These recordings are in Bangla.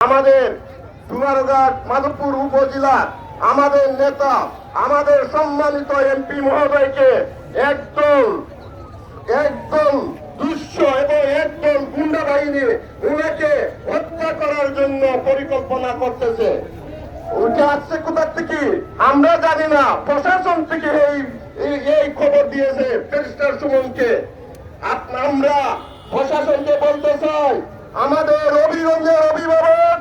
আমাদের সোনারঘাট মাধবপুর উপজেলার আমাদের নেতা, আমাদের সম্মানিত এমপি মহোদয়কে একদল দুঃস্ব এবং একদল গুন্ডা বাহিনী উনাকে হত্যা করার জন্য পরিকল্পনা করতেছে। ওইটা আসছে কোথা থেকে আমরা জানি না, প্রশাসন থেকে এই খবর দিয়েছে ব্যারিস্টার সুমনকে। আমরা প্রশাসনকে বলতে চাই, আমাদের অভিগঞ্জের অভিভাবক,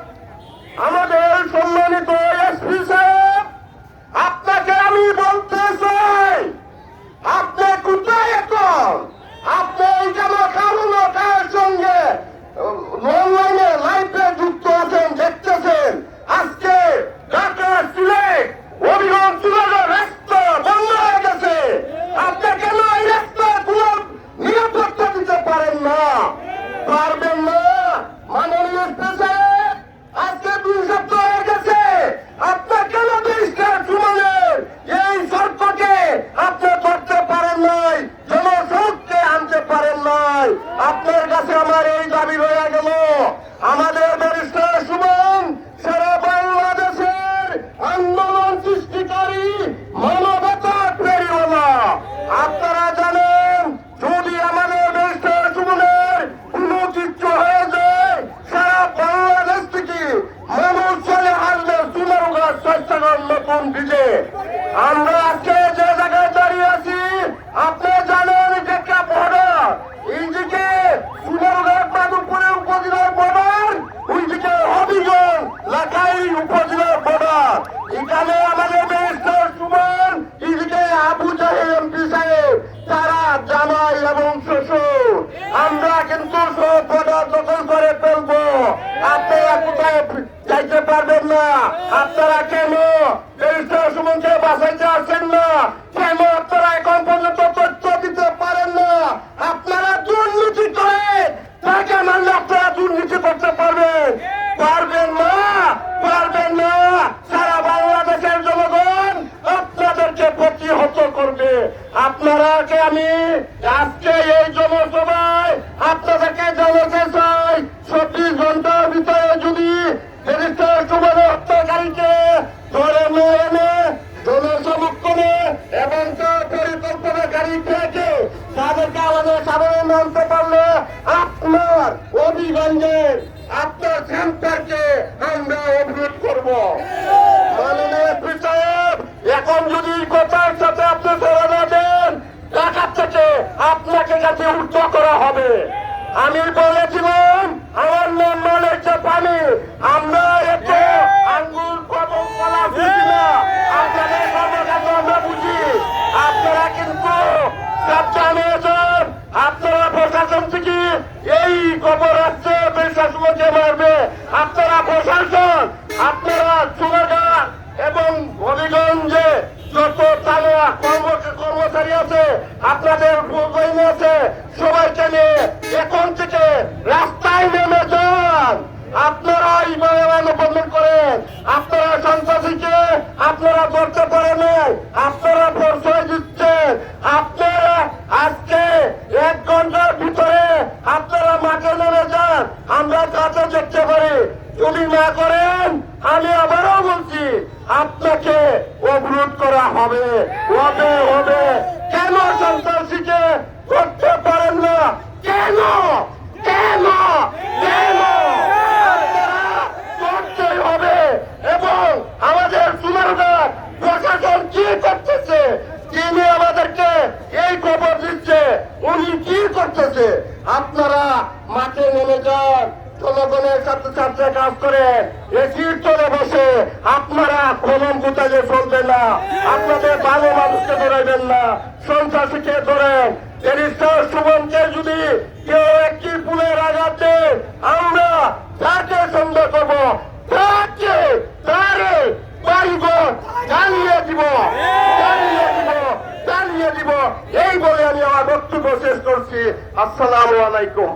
আমাদের সম্মানিত এসপি সাহেব, আপনাকে আমি বলতে চাই, আপনি কোথায় এখন? আপনি কেন কার সঙ্গে অনলাইনে লাইভে যুক্ত আছেন, দেখতেছেন আজকে ঢাকা সিলেট অভিগঞ্জ রাস্তা বন্ধ হয়ে গেছে। আপনি কেন এই রাস্তা পুরো নিরাপত্তা দিতে পারেন না? পারবেন না মাননীয় এসপি সাহেব? আজকে 2 সপ্তাহ হয়ে গেছে, আপনার কেন ব্যারিস্টার সুমনের এই সরকারকে আপনি করতে পারেন নাই, জনসংখ্যে আনতে পারেন নাই? আপনার কাছে আমার এই দাবি রয়ে গেল, আমাদের ব্যারিস্টার সুমন সারা বাংলাদেশের আন্দোলন সৃষ্টিকারী মানবতা প্রেরণা। আপনারা জানেন, যদি আমাদের ব্যারিস্টার সুমনের কোনো কিছু হয়ে যায়, সারা বাংলাদেশ থেকে মানুষ চলে আসবে সোনারঘাট স্বেচ্ছাগত নতুন ব্রিজে। আমরা আজকে যে জায়গায় দাঁড়িয়ে আছি, আপনি জানেন এটা একটা বর্ডার, এইদিকে সোনারঘাট মাধবপুরের উপজেলার বর্ডার, ওইদিকে হবিগঞ্জ লাখাই উপজেলার বর্ডার। এখানে আমাদের ব্যারিস্টার সুমন, এইদিকে আবু জাহেল এমপি সাহেব, তারা জামাই এবং শ্বশুর। আমরা কিন্তু সব বর্ডার দখল করে ফেলবো, আপনারা কোথায় যাইতে পারবেন না। আপনারা কেন ব্যারিস্টার সুমনকে বাঁচাইতে আসছেন না? কেন আপনারা এখন পর্যন্ত তথ্য দিতে পারেন না? আপনারা দুর্নীতি করে টাকা মানলে আপনারা দুর্নীতি করতে পারবেন? পারবেন না, পারবেন না। সারা বাংলাদেশের জনগণ আপনাদেরকে প্রতিহত করবে। আপনারাকে আমি আজকে এই জনসভায় আপনাদেরকে জানাতে চাই, 24 ঘন্টার ভিতরে যদি ব্যারিস্টার সুমনের হত্যাকারীকে ধরে না এনে জনসমক্ষণে এবং তার পরিকল্পনাকারীকে তাদেরকে আমাদের সাধারণ আনতে পারলে আপনার অভিগঞ্জের আপনার সেন্টারকে আমরা অবরোধ করব। মাননীয় এসপি সাহেব, এখন যদি কথার সাথে আপনি ধরে না দেন, ঢাকা থেকে আপনাকে কাছে উদ্ধার করা হবে। আমি বলেছিলাম আমার নাম মালিক পানি, আমরা এত আঙ্গুল কদম কলা বুঝি না, আপনাদের কর্মকাণ্ড আমরা বুঝি। আপনারা কিন্তু সাবধান হয়েছেন, আপনারা প্রশাসন থেকে এই খবর আসছে ব্যারিস্টার সুমনকে মারবে। আপনারা প্রশাসন, আপনারা সোনারঘাট এবং হবিগঞ্জে যত থানা কর্মচারী আছে, আপনাদের বাহিনী আছে, সবাইকে নিয়ে এখন থেকে রাস্তায় নেমে যান। আপনারা এইভাবে মানববন্ধন করেন, আপনারা সন্ত্রাসীকে আপনারা ধরতে পারেন নাই, আপনারা পরিচয় দিচ্ছেন। আপনারা আজকে 1 ঘন্টার ভিতরে আপনারা মাঠে নেমে যান, আমরা কাছে দেখতে পারি। যদি না করেন, আমি আবারও বলছি, আপনাকে অবরোধ করা হবে, হবে হবে। কেন সন্ত্রাসীকে করতে পারেন না? কেন কেন কেন? আপনারা করতেই হবে। এবং আমাদের সোনারঘাট প্রশাসন কি করতেছে, তিনি আমাদেরকে এই খবর দিচ্ছে, উনি কি করতেছে। আপনারা মাঠে নেমে যান, জনগণের সাথে সাথে কাজ করে এসির তলে বসে আপনারা কলম কোথায় চলবে না। আপনাদের ভালো মানুষকে ধরাইবেন না, সন্ত্রাসীকে ধরেন। ব্যারিস্টার সুমনকে যদি কেউ একটি পুলের আঘাতে আমরা তাকে সন্দেহ করবো, তারে বাড়িঘর জ্বালিয়ে দিব, জ্বালিয়ে দিব। এই বলে আমি আমার বক্তব্য শেষ করছি। আসসালামু আলাইকুম।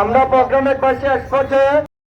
আমরা প্রোগ্রামের পাশে এক পর্যায়ে